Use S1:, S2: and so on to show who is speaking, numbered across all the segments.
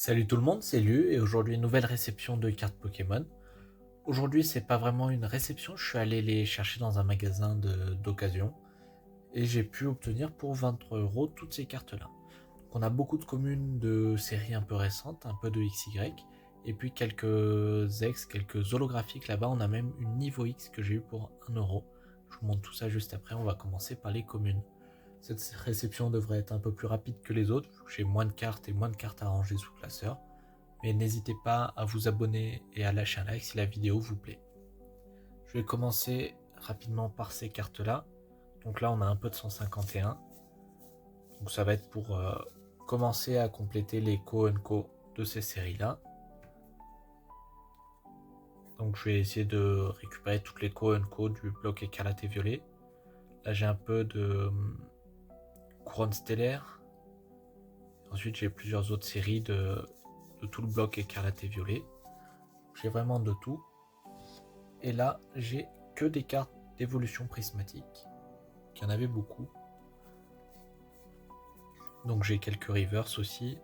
S1: Salut tout le monde, c'est Lu et aujourd'hui nouvelle réception de cartes Pokémon. Aujourd'hui c'est pas vraiment une réception, je suis allé les chercher dans un magasin d'occasion et j'ai pu obtenir pour 23 € toutes ces cartes là. Donc on a beaucoup de communes de séries un peu récentes, un peu de XY et puis quelques X, quelques holographiques là-bas. On a même une niveau X que j'ai eu pour 1 €. Je vous montre tout ça juste après, on va commencer par les communes. Cette réception devrait être un peu plus rapide que les autres, vu que j'ai moins de cartes et moins de cartes à ranger sous classeur. Mais n'hésitez pas à vous abonner et à lâcher un like si la vidéo vous plaît. Je vais commencer rapidement par ces cartes-là. Donc là, on a un peu de 151. Donc ça va être pour commencer à compléter les Co de ces séries-là. Donc je vais essayer de récupérer toutes les Co du bloc écarlate et violet. Là, j'ai un peu de couronne stellaire. Ensuite, j'ai plusieurs autres séries de tout le bloc écarlate et violet. J'ai vraiment de tout. Et là, j'ai que des cartes d'évolution prismatique. Il y en avait beaucoup. Donc j'ai quelques Reverse aussi.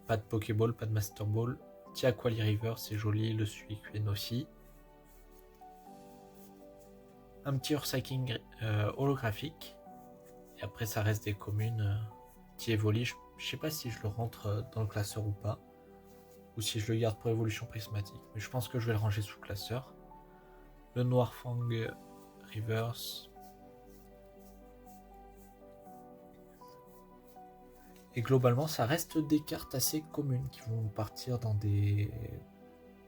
S1: Pas de Pokéball, pas de Master Ball. Tiaquali River, c'est joli. Le Suicune aussi. Un petit Ursaking holographique. Et après, ça reste des communes. Evoli, je sais pas si je le rentre dans le classeur ou pas. Ou si je le garde pour évolution prismatique. Mais je pense que je vais le ranger sous classeur. Le Noirfang Reverse. Et globalement, ça reste des cartes assez communes qui vont partir dans des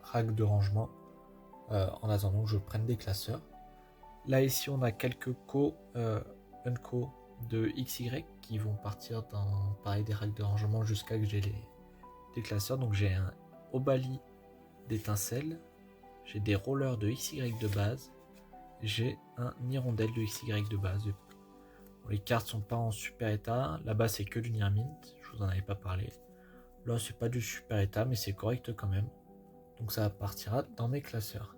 S1: racks de rangement en attendant que je prenne des classeurs. Là, ici, on a quelques Unco de XY qui vont partir dans pareil des racks de rangement jusqu'à que j'ai des classeurs. Donc, j'ai un Obali d'étincelle, j'ai des rollers de XY de base, j'ai un Hirondelle de XY de base. Bon, les cartes sont pas en super état. Là-bas, c'est que du Nirmint. Je vous en avais pas parlé. Là, c'est pas du super état, mais c'est correct quand même. Donc ça partira dans mes classeurs.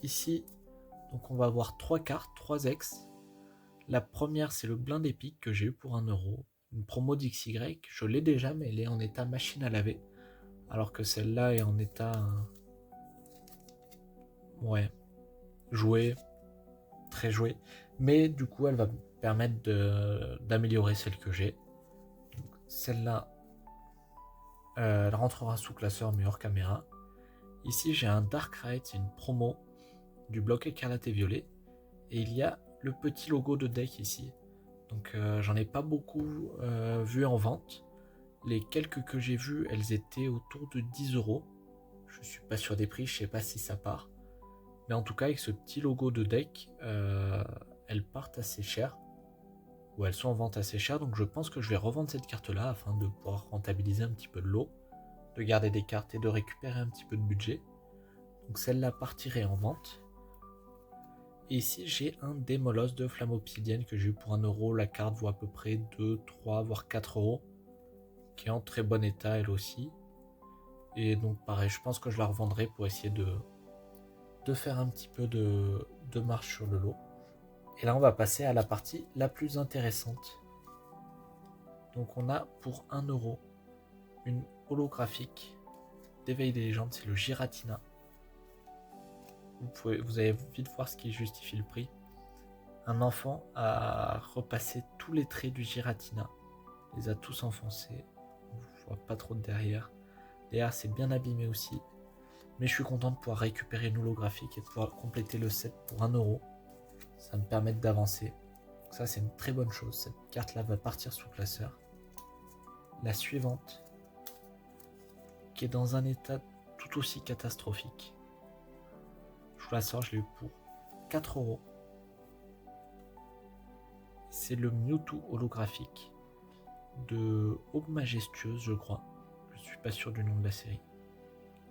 S1: Ici, donc on va avoir 3 cartes, 3 ex. La première, c'est le blind épique que j'ai eu pour 1 €. Une promo d'XY. Je l'ai déjà, mais elle est en état machine à laver. Alors que celle-là est en état... ouais, joué, très joué. Mais du coup, elle va me permettre d'améliorer celle que j'ai. Celle-là, elle rentrera sous classeur mais hors caméra. Ici, j'ai un Darkrai, c'est une promo du bloc écarlate et violet. Et il y a le petit logo de deck ici. Donc j'en ai pas beaucoup vu en vente. Les quelques que j'ai vues, elles étaient autour de 10 €. Je suis pas sûr des prix, je sais pas si ça part. Mais en tout cas, avec ce petit logo de deck, elles partent assez cher. Ou elles sont en vente assez cher. Donc je pense que je vais revendre cette carte-là afin de pouvoir rentabiliser un petit peu de l'eau, de garder des cartes et de récupérer un petit peu de budget. Donc celle-là partirait en vente. Et ici, j'ai un Démolos de Flamme Obsidienne que j'ai eu pour 1 €. La carte vaut à peu près 2, 3, voire 4 €, qui est en très bon état elle aussi. Et donc pareil, je pense que je la revendrai pour essayer de faire un petit peu de marche sur le lot. Et là, on va passer à la partie la plus intéressante. Donc on a pour 1 € une holographique d'éveil des légendes, c'est le Giratina. Vous allez vite voir ce qui justifie le prix. Un enfant a repassé tous les traits du Giratina, les a tous enfoncés. On ne voit pas trop de derrière. Derrière, c'est bien abîmé aussi. Mais je suis content de pouvoir récupérer une holographique et de pouvoir compléter le set pour 1 €. Ça me permet d'avancer. Ça, c'est une très bonne chose. Cette carte-là va partir sous classeur. La suivante, qui est dans un état tout aussi catastrophique. Je vous la sors, je l'ai eu pour 4 €. C'est le Mewtwo holographique de Aube Majestueuse, je crois. Je suis pas sûr du nom de la série.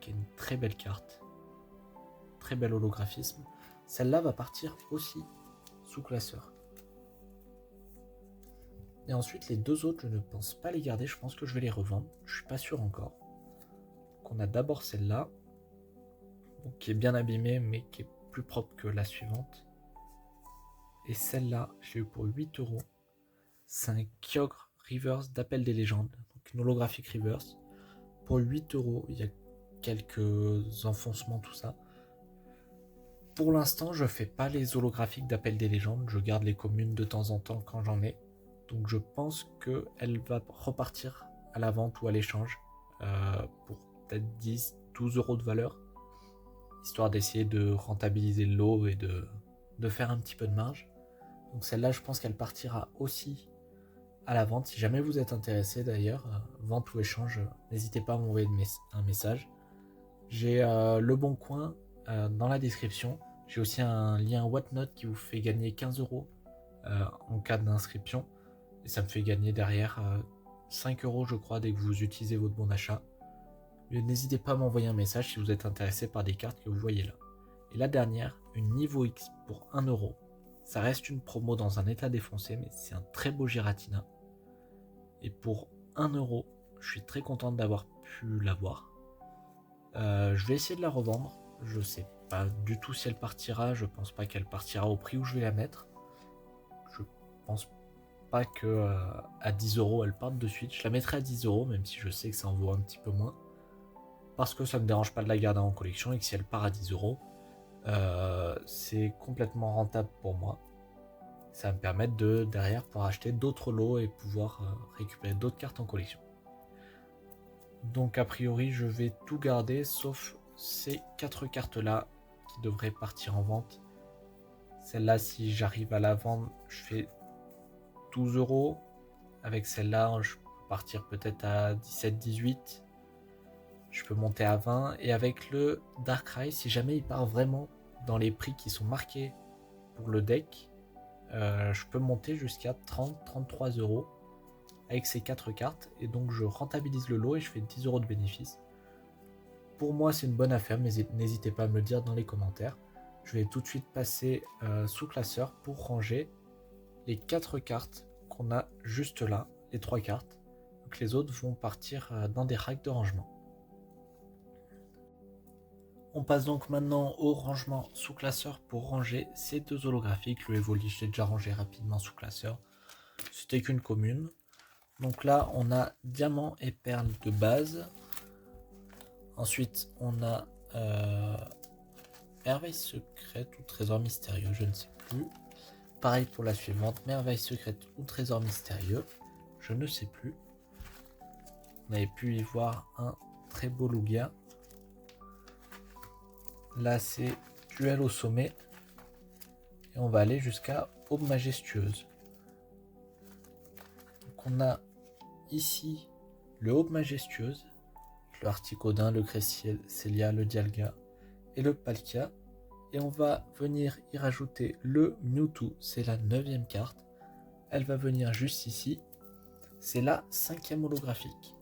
S1: Qui est une très belle carte. Très bel holographisme. Celle-là va partir aussi sous classeur. Et ensuite, les deux autres, je ne pense pas les garder. Je pense que je vais les revendre. Je suis pas sûr encore. Donc on a d'abord celle-là, qui est bien abîmée, mais qui est plus propre que la suivante. Et celle-là, je l'ai eu pour 8 €. C'est un Kyogre Reverse d'Appel des légendes. Donc donc une holographique reverse. Pour 8 euros, il y a quelques enfoncements, tout ça. Pour l'instant, je fais pas les holographiques d'Appel des légendes, je garde les communes de temps en temps quand j'en ai. Donc je pense qu'elle va repartir à la vente ou à l'échange pour peut-être 10-12 euros de valeur, histoire d'essayer de rentabiliser le lot et de faire un petit peu de marge. Donc celle-là, je pense qu'elle partira aussi à la vente. Si jamais vous êtes intéressé d'ailleurs, vente ou échange, n'hésitez pas à m'envoyer un message. J'ai le bon coin dans la description. J'ai aussi un lien Whatnot qui vous fait gagner 15 euros en cas d'inscription. Et ça me fait gagner derrière 5 euros, je crois, dès que vous utilisez votre bon d'achat. N'hésitez pas à m'envoyer un message si vous êtes intéressé par des cartes que vous voyez là. Et la dernière, une niveau X pour 1 euro. Ça reste une promo dans un état défoncé, mais c'est un très beau Giratina. Et pour 1 euro, je suis très content d'avoir pu l'avoir. Je vais essayer de la revendre. Je sais pas du tout si elle partira. Je pense pas qu'elle partira au prix où je vais la mettre. Je pense pas que à 10 euros elle parte de suite. Je la mettrai à 10 euros, même si je sais que ça en vaut un petit peu moins. Parce que ça me dérange pas de la garder en collection et que si elle part à 10 euros, c'est complètement rentable pour moi. Ça va me permettre de derrière pouvoir acheter d'autres lots et pouvoir récupérer d'autres cartes en collection. Donc a priori je vais tout garder sauf ces 4 cartes là qui devraient partir en vente. Celle-là, si j'arrive à la vendre, je fais 12 euros. Avec celle-là, je peux partir peut-être à 17-18. Je peux monter à 20. Et avec le Darkrai, si jamais il part vraiment dans les prix qui sont marqués pour le deck, je peux monter jusqu'à 30-33 euros avec ces 4 cartes. Et donc je rentabilise le lot et je fais 10 euros de bénéfice. Pour moi, c'est une bonne affaire, mais n'hésitez pas à me le dire dans les commentaires. Je vais tout de suite passer sous classeur pour ranger les 4 cartes qu'on a juste là, les 3 cartes. Donc les autres vont partir dans des racks de rangement. On passe donc maintenant au rangement sous classeur pour ranger ces 2 holographiques. Le Evoli, je l'ai déjà rangé rapidement sous classeur. C'était qu'une commune. Donc là, on a diamant et perle de base. Ensuite, on a merveille secrète ou trésor mystérieux, je ne sais plus. Pareil pour la suivante, merveille secrète ou trésor mystérieux, je ne sais plus. On avait pu y voir un très beau Lugia. Là, c'est duel au sommet. Et on va aller jusqu'à aube majestueuse. Donc on a ici le aube majestueuse, le Articodin, le Cresselia, le Dialga et le Palkia. Et on va venir y rajouter le Mewtwo, c'est la 9e carte. Elle va venir juste ici. C'est la 5e holographique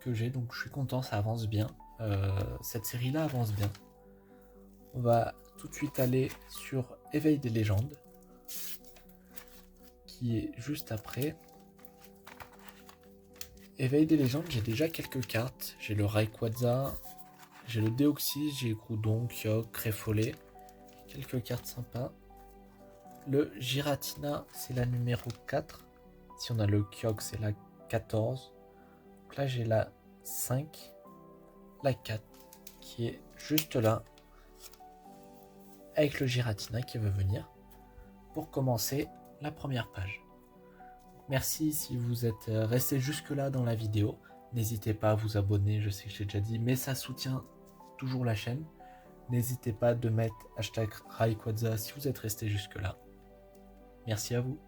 S1: que j'ai, donc je suis content, ça avance bien. Cette série-là avance bien. On va tout de suite aller sur Éveil des légendes, qui est juste après. Éveil des légendes, j'ai déjà quelques cartes. J'ai le Rayquaza, j'ai le Deoxys, j'ai Groudon, Kyogre, Créfollet. Quelques cartes sympas. Le Giratina, c'est la numéro 4. Si on a le Kyogre, c'est la 14. Donc là, j'ai la 5, la 4, qui est juste là, avec le Giratina qui va venir pour commencer la première page. Merci si vous êtes resté jusque là dans la vidéo. N'hésitez pas à vous abonner, je sais que j'ai déjà dit, mais ça soutient toujours la chaîne. N'hésitez pas de mettre #Rayquaza si vous êtes resté jusque là. Merci à vous.